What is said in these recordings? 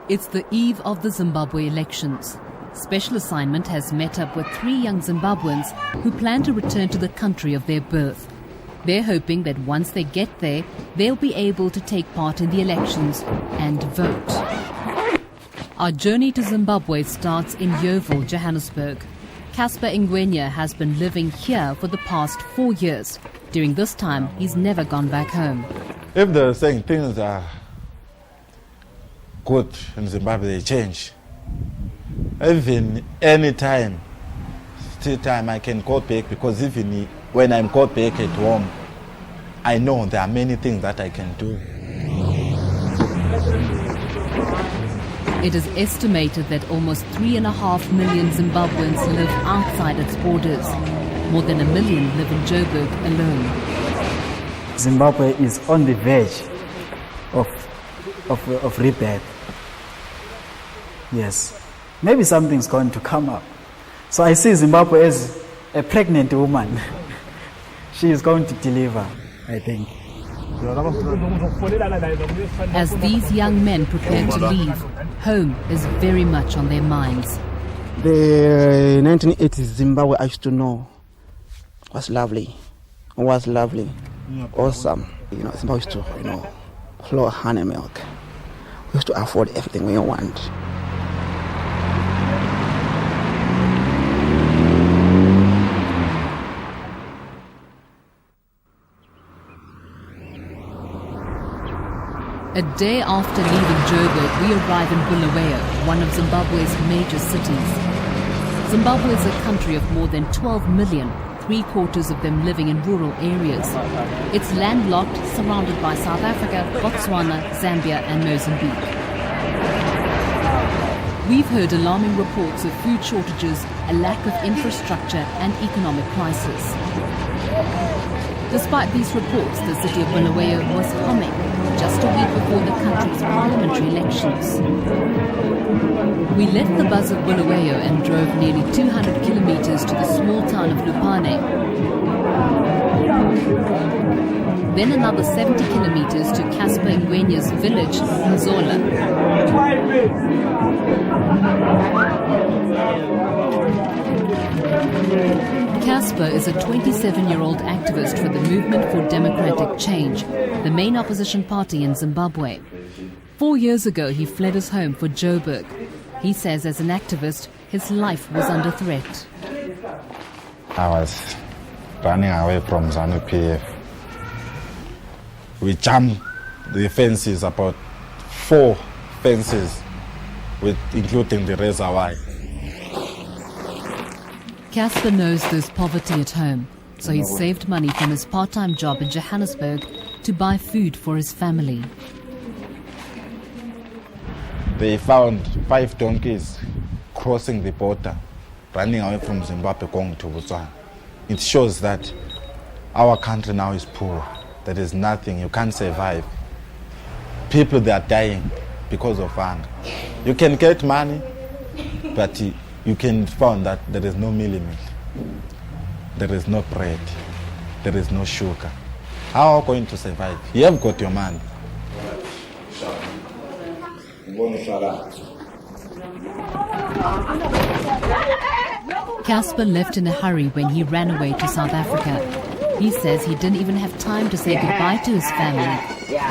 It's the eve of the Zimbabwe elections. Special Assignment has met up with 3 young Zimbabweans who plan to return to the country of their birth. They're hoping that once they get there, they'll be able to take part in the elections and vote. Our journey to Zimbabwe starts in Yeoville, Johannesburg. Casper Ngwenya has been living here for the past 4 years. During this time, he's never gone back home. If they're saying things are good in Zimbabwe, they change. Even any time, still time I can go back, because even when I'm go back at home, I know there are many things that I can do. It is estimated that almost 3.5 million Zimbabweans live outside its borders. More than 1 million live in Joburg alone. Zimbabwe is on the verge of rebirth. Yes, maybe something's going to come up. So I see Zimbabwe as a pregnant woman. She is going to deliver, I think. As these young men prepare to leave, home is very much on their minds. The 1980s Zimbabwe I used to know was lovely. Awesome. Zimbabwe used to, flow honey milk. We used to afford everything we want. A day after leaving Joburg, we arrive in Bulawayo, one of Zimbabwe's major cities. Zimbabwe is a country of more than 12 million, 3/4 of them living in rural areas. It's landlocked, surrounded by South Africa, Botswana, Zambia and Mozambique. We've heard alarming reports of food shortages, a lack of infrastructure and economic crisis. Despite these reports, the city of Bulawayo was humming just a week before the country's parliamentary elections. We left the buzz of Bulawayo and drove nearly 200 kilometers to the small town of Lupane. Then another 70 kilometers to Casper Ngwenya's village, Nzola. Casper is a 27-year-old activist for the Movement for Democratic Change, the main opposition party in Zimbabwe. 4 years ago, he fled his home for Joburg. He says as an activist, his life was under threat. I was running away from Zanu PF. We jumped the fences, about 4 fences, including the reservoir. Casper knows there's poverty at home, so he saved money from his part-time job in Johannesburg to buy food for his family. They found 5 donkeys crossing the border, running away from Zimbabwe, going to Botswana. It shows that our country now is poor. There is nothing, you can't survive. People, they are dying because of hunger. You can get money, but you can find that there is no meal, there is no bread, there is no sugar. How are you going to survive? You have got your money. Casper left in a hurry when he ran away to South Africa. He says he didn't even have time to say goodbye to his family.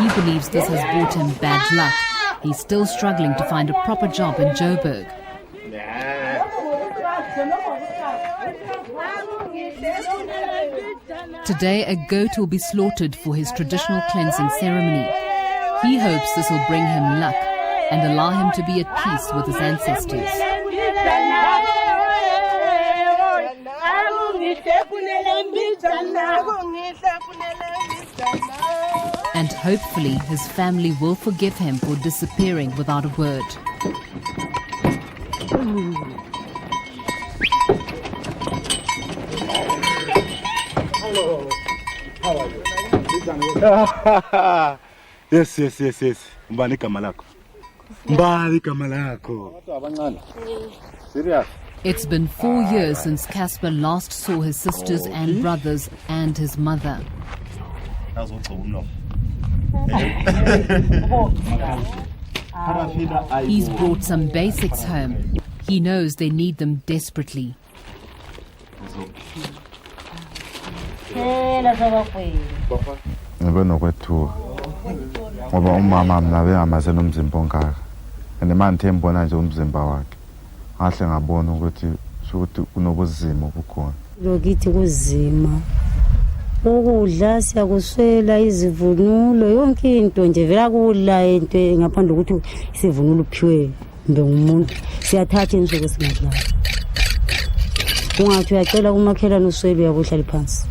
He believes this has brought him bad luck. He's still struggling to find a proper job in Joburg. Today, a goat will be slaughtered for his traditional cleansing ceremony. He hopes this will bring him luck and allow him to be at peace with his ancestors. And hopefully his family will forgive him for disappearing without a word. Hello. How are you? Yes. Mbani kamalako. Serious? It's been 4 years since Casper last saw his sisters and brothers and his mother. He's brought some basics home. He knows they need them desperately. Ngibe nokwethuka ngoba umama mina bengamaze nomzimba ongaka and manje embona nje umzimba wakhe ngahle ngabona ukuthi kunobuzima obukhona. Lokithi kuzima ukudla siyakuswela izivunulo yonke into nje vela kudla into ngaphandle ukuthi isivunulo uphiwe mbe ngumuntu siyathatha insuku singadla ungathi uyacela kumakhelana uswele uyakuhlala phansi.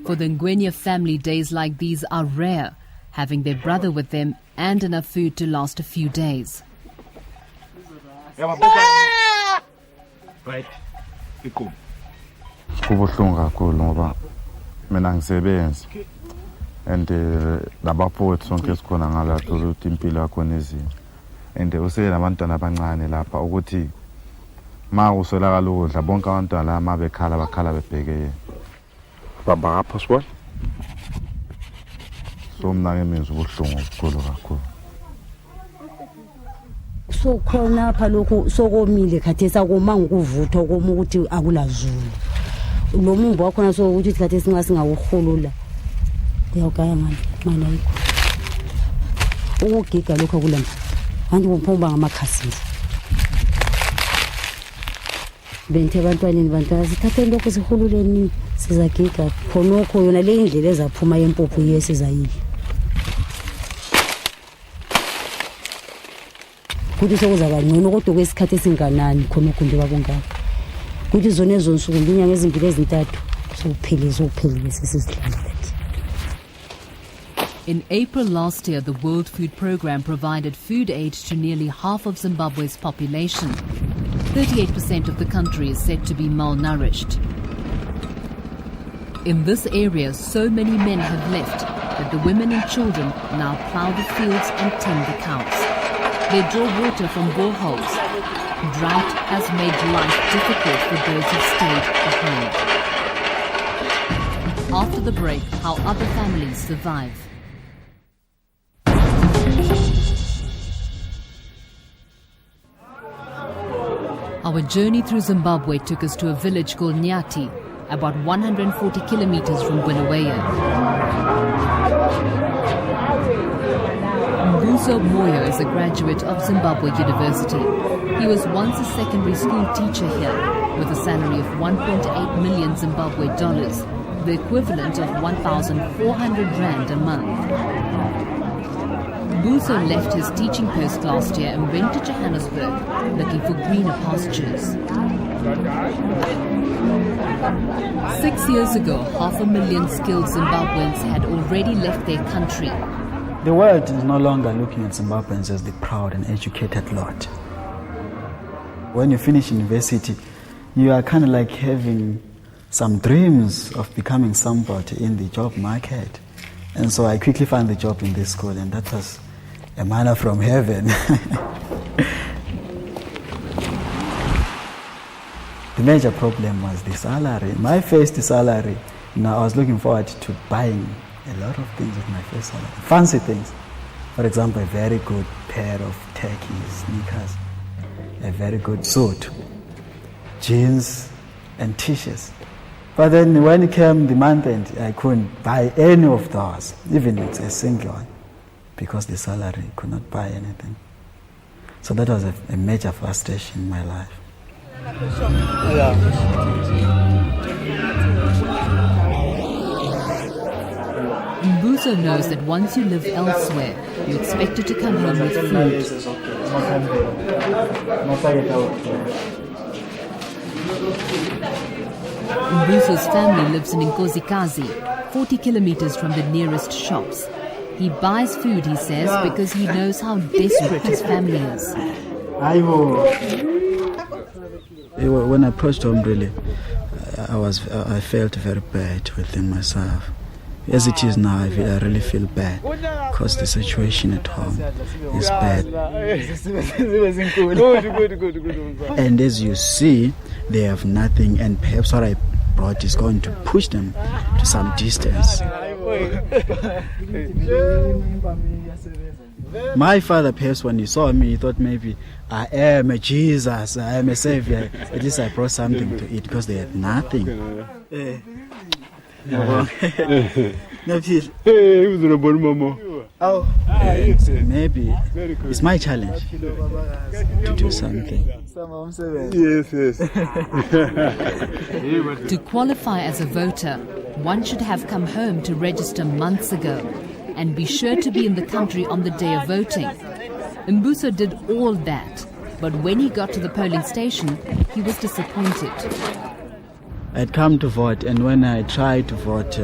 For the Ngwenya family, days like these are rare, having their brother with them and enough food to last a few days. Right. Ikum. Kubuhlungu kakhulu ngoba mina ngisebenza and labaphothi sonke sikhona ngalapho ukuthi impilo yakho nezimo and usele nabantwana abancane lapha ukuthi ma uswelakala ukudla bonke abantwana lama bekhala bakhala bebheke Baba apho swa. so mina ngemenza ubuhlungu obukhulu kakhulu. So khona pha lokho sokomile khathesi akoma ngikuvuthwa koma ukuthi akulazulu lo mumbo wakhona so ukuthi khathesi singawuhulula uyawugaya mana yikho ukugiga lokho akulamba manje kuphomba ngamakhasini benthe abantwaneni bantwana sithatheni lokho sihululeni sizagiga khonokho yona le indlela ezaphuma yempuphu yesizayile kuthi sokuzaba ngcono kodwa kwesikhathi esinganani khonokho nje babongaka kuthi zona ezo nsuku inyanga ezimbili ezintathu sokuphelile sesizidlala. In April last year, the World Food Programme provided food aid to nearly half of Zimbabwe's population. 38% of the country is said to be malnourished. In this area, so many men have left that the women and children now plough the fields and tend the cows. They draw water from boreholes. Drought has made life difficult for those who stayed behind. After the break, how other families survive. Our journey through Zimbabwe took us to a village called Nyati, about 140 kilometers from Bulawayo. Mbuso Moyo is a graduate of Zimbabwe University. He was once a secondary school teacher here, with a salary of 1.8 million Zimbabwe dollars, the equivalent of 1,400 rand a month. Mbuso left his teaching post last year and went to Johannesburg, looking for greener pastures. 6 years ago, 500,000 skilled Zimbabweans had already left their country. The world is no longer looking at Zimbabweans as the proud and educated lot. When you finish university, you are kind of like having some dreams of becoming somebody in the job market. And so I quickly found the job in this school, and that was a manna from heaven. The major problem was the salary. My first salary, I was looking forward to buying a lot of things with my first salary. Fancy things. For example, a very good pair of tacky sneakers, a very good suit, jeans and t-shirts. But then when it came the month end, I couldn't buy any of those, even if it's a single one, because the salary could not buy anything. So that was a major frustration in my life. Mbuso knows that once you live elsewhere, you're expected to come home with food. Mbuso's family lives in Nkozikazi, 40 kilometers from the nearest shops. He buys food, he says, because he knows how desperate his family is. When I approached home, really, I felt very bad within myself. As it is now, I really feel bad because the situation at home is bad. And as you see, they have nothing, and perhaps what I brought is going to push them to some distance. My father, perhaps when he saw me, he thought maybe I am a Jesus, I am a savior. At least I brought something to eat because they had nothing. Maybe it's my challenge to do something. Yes. To qualify as a voter, one should have come home to register months ago and be sure to be in the country on the day of voting. Mbuso did all that, but when he got to the polling station, he was disappointed. I'd come to vote, and when I tried to vote,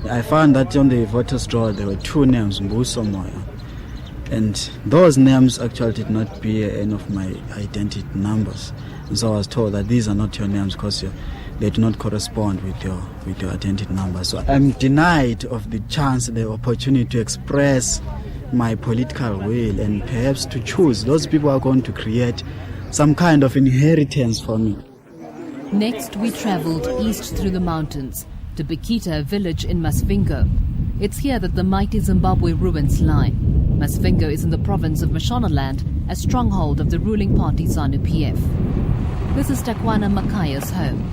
I found that on the voter's roll there were two names, Mbuso Moyo. And those names actually did not bear any of my identity numbers. And so I was told that these are not your names because they do not correspond with your identity number. So I'm denied of the chance, the opportunity to express my political will and perhaps to choose. Those people are going to create some kind of inheritance for me. Next, we travelled east through the mountains to Bikita, a village in Masvingo. It's here that the mighty Zimbabwe ruins lie. Masvingo is in the province of Mashonaland, a stronghold of the ruling party Zanu PF. This is Takwana Makaya's home.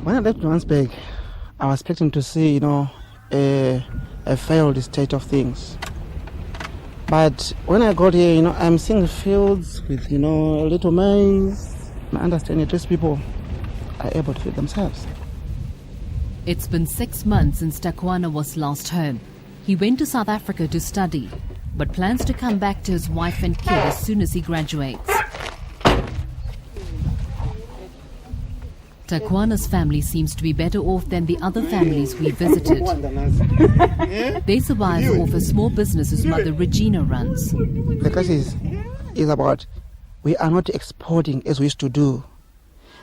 When I left Johannesburg, I was expecting to see, a failed state of things. But when I got here, I'm seeing fields with, a little maize. I understand that these people are able to feed themselves. It's been 6 months since Takwana was last home. He went to South Africa to study, but plans to come back to his wife and kid as soon as he graduates. Takwana's family seems to be better off than the other families we visited. They survive off a small business his mother Regina runs. The crisis is about we are not exporting as we used to do.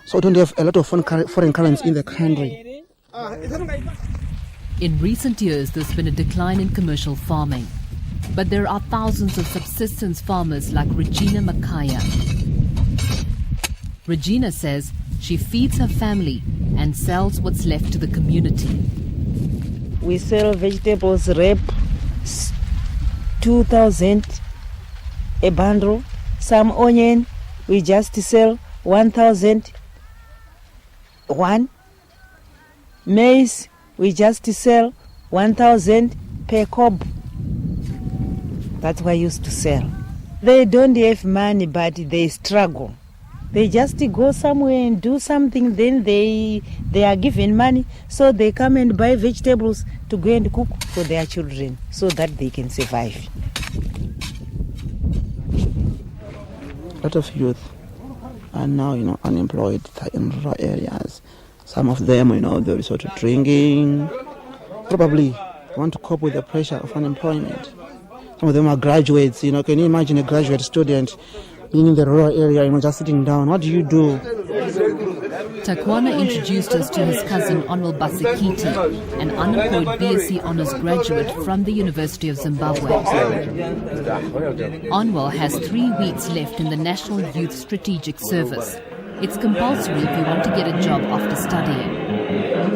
So we don't have a lot of foreign currency in the country. In recent years, there's been a decline in commercial farming. But there are thousands of subsistence farmers like Regina Makaya. Regina says she feeds her family and sells what's left to the community. We sell vegetables, rep, 2,000 a bundle. Some onion, we just sell 1,000. One. Maize, we just sell 1,000 per cob. That's what I used to sell. They don't have money, but they struggle. They just go somewhere and do something, then they are given money, so they come and buy vegetables to go and cook for their children so that they can survive. A lot of youth are now, unemployed in rural areas. Some of them, they resort to drinking. Probably want to cope with the pressure of unemployment. Some of them are graduates. Can you imagine a graduate student being in the rural area, just sitting down? What do you do? Takwana introduced us to his cousin Onwell Basikiti, an unemployed BSc Honours graduate from the University of Zimbabwe. Onwell has 3 weeks left in the National Youth Strategic Service. It's compulsory if you want to get a job after studying.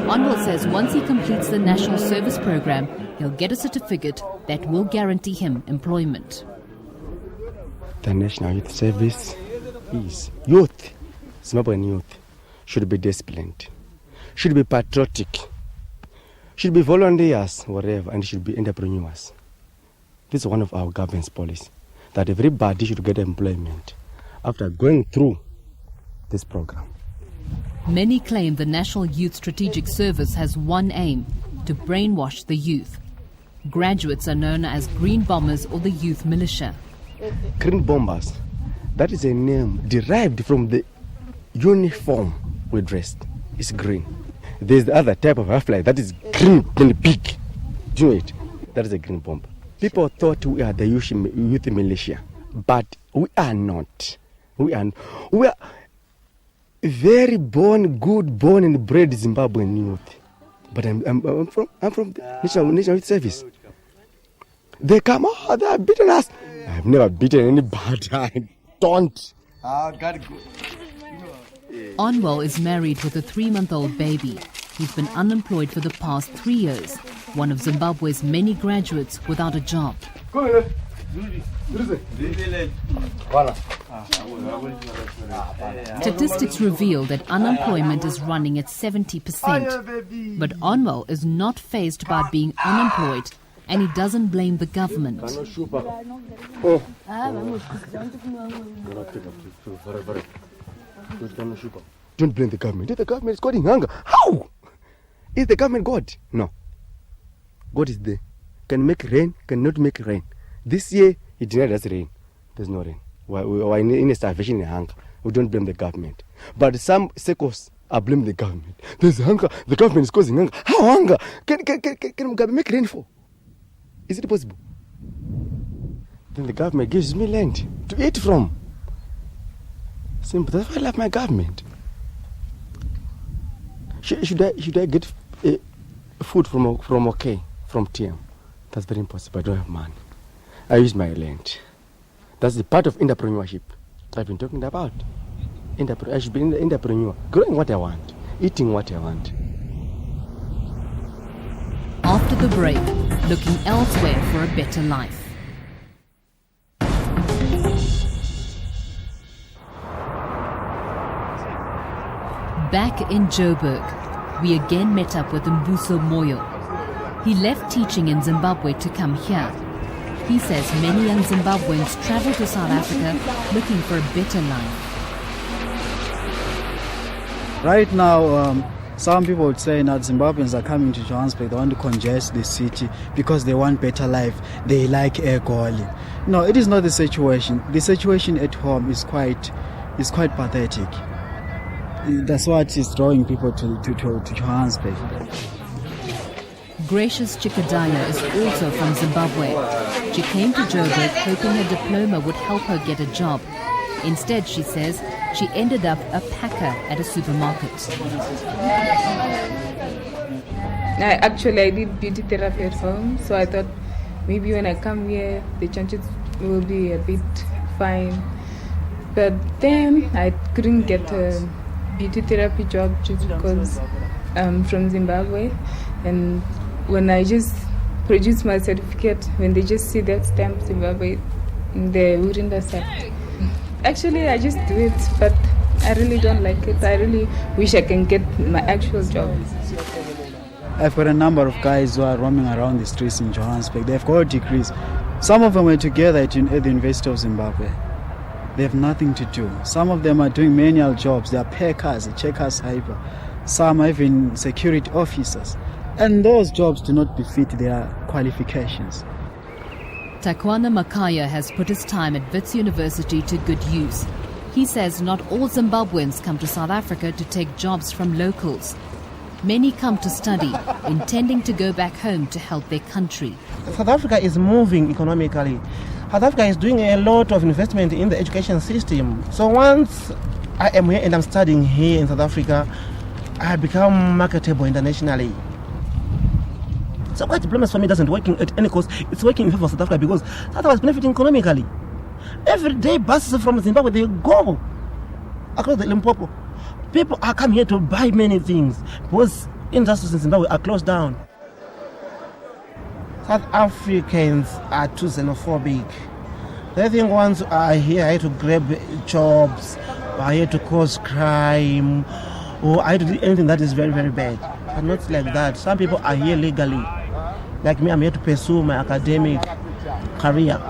Onwell says once he completes the National Service Program, he'll get a certificate that will guarantee him employment. The National Youth Service is youth, Zimbabwean youth, should be disciplined, should be patriotic, should be volunteers, whatever, and should be entrepreneurs. This is one of our government's policies, that everybody should get employment after going through this program. Many claim the National Youth Strategic Service has one aim, to brainwash the youth. Graduates are known as Green Bombers or the Youth Militia. Green Bombers, that is a name derived from the uniform we dressed. It's green. There's the other type of half-life that is green and big. Do you know it? That is a green bomber. People thought we are the Youth Militia, but we are not. We are very good born and bred Zimbabwean youth. But I'm from the National Youth Service. They come, they have beaten us. I've never beaten anybody. I don't. Onwell is married with a 3-month-old baby. He's been unemployed for the past 3 years. one of Zimbabwe's many graduates without a job. Statistics reveal that unemployment is running at 70%. But Onmo is not fazed by being unemployed, and he doesn't blame the government. Don't blame the government. The government is causing hunger. How? Is the government God? No. God is there. Can make rain, cannot make rain. This year, he denied us rain. There's no rain. We're in a starvation and hunger. We don't blame the government. But some secos are blaming the government. There's hunger. The government is causing hunger. How hunger? Can Mugabe make rain for? Is it possible? Then the government gives me land to eat from. Simple. That's why I love my government. Should I get food from TM? That's very impossible. I don't have money. I use my land. That's the part of entrepreneurship I've been talking about. I should be an entrepreneur, growing what I want, eating what I want. After the break, looking elsewhere for a better life. Back in Joburg, we again met up with Mbuso Moyo. He left teaching in Zimbabwe to come here. He says many young Zimbabweans travel to South Africa looking for a better life. Right now, some people would say now Zimbabweans are coming to Johannesburg, they want to congest the city because they want better life, they like Egoli. No, it is not the situation. The situation at home is quite pathetic. That's what is drawing people to Johannesburg. Gracious Chikadaya is also from Zimbabwe. She came to Joburg hoping her diploma would help her get a job. Instead, she says, she ended up a packer at a supermarket. I did beauty therapy at home, so I thought maybe when I come here, the chances will be a bit fine. But then I couldn't get a beauty therapy job just because I'm from Zimbabwe. And when I just produce my certificate, when they just see that stamp Zimbabwe, they wouldn't accept. Actually, I just do it, but I really don't like it. I really wish I can get my actual job. I've got a number of guys who are roaming around the streets in Johannesburg. They've got degrees. Some of them were together at the University of Zimbabwe. They have nothing to do. Some of them are doing manual jobs. They are packers, checkers, hyper. Some are even security officers. And those jobs do not befit their qualifications. Takwana Makaya has put his time at Wits University to good use. He says not all Zimbabweans come to South Africa to take jobs from locals. Many come to study, intending to go back home to help their country. South Africa is moving economically. South Africa is doing a lot of investment in the education system. So once I am here and I'm studying here in South Africa, I become marketable internationally. So white diplomacy for me doesn't work at any cost. It's working in favor of South Africa because South Africa is benefiting economically. Every day buses from Zimbabwe, they go across the Limpopo. People are coming here to buy many things because industries in Zimbabwe are closed down. South Africans are too xenophobic. They think once are here to grab jobs, are here to cause crime, or are here to do anything that is very, very bad. But not like that. Some people are here legally. Like me, I'm here to pursue my academic career.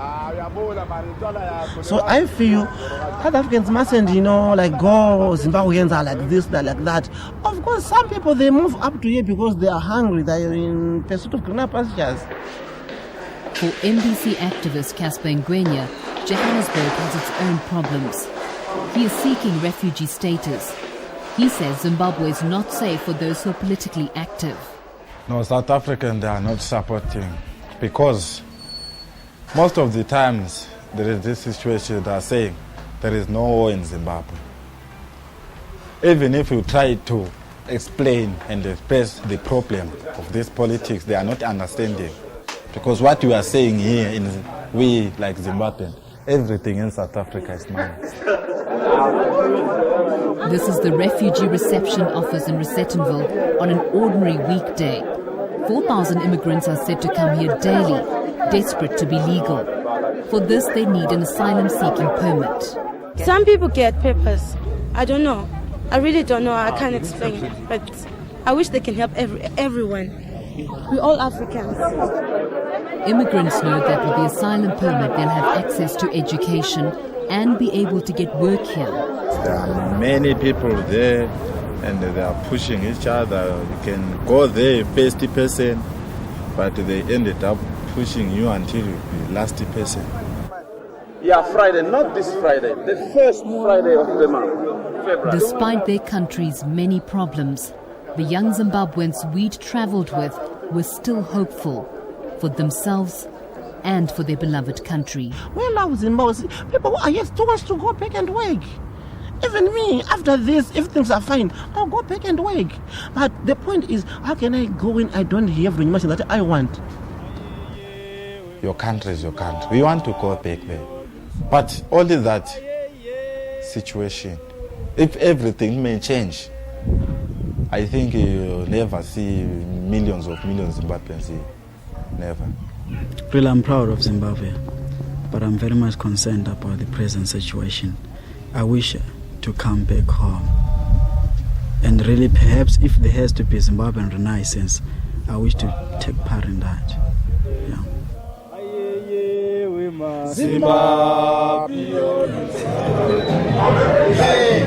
So I feel South Africans mustn't, go, Zimbabweans are like this, they're like that. Of course, some people, they move up to here because they are hungry, they are in pursuit of greener pastures. For MBC activist Casper Ngwenya, Johannesburg has its own problems. He is seeking refugee status. He says Zimbabwe is not safe for those who are politically active. No, South Africans, they are not supporting because most of the times there is this situation that are saying there is no war in Zimbabwe. Even if you try to explain and express the problem of this politics, they are not understanding. Because what we are saying here, we like Zimbabweans, everything in South Africa is money. This is the refugee reception office in Rosettenville on an ordinary weekday. 4,000 immigrants are said to come here daily, desperate to be legal. For this, they need an asylum-seeking permit. Some people get papers. I don't know. I really don't know. I can't explain it. But I wish they can help everyone. We're all Africans. Immigrants know that with the asylum permit, they'll have access to education and be able to get work here. There are many people there and they are pushing each other. You can go there, first person, but they ended up pushing you until you be last person. Yeah, Friday, not this Friday, the first Friday of the month, February. Despite their country's many problems, the young Zimbabweans we'd travelled with were still hopeful for themselves and for their beloved country. We love Zimbabwe. People are yet to us to go back and work. Even me, after this, if things are fine, I'll go back and work. But the point is, how can I go when I don't have the information that I want? Your country is your country. We want to go back there. But only that situation, if everything may change, I think you'll never see millions of Zimbabweans here. Never. Really, I'm proud of Zimbabwe, but I'm very much concerned about the present situation. I wish to come back home. And really, perhaps if there has to be Zimbabwean Renaissance, I wish to take part in that. Yeah. Zimbabwe. Hey.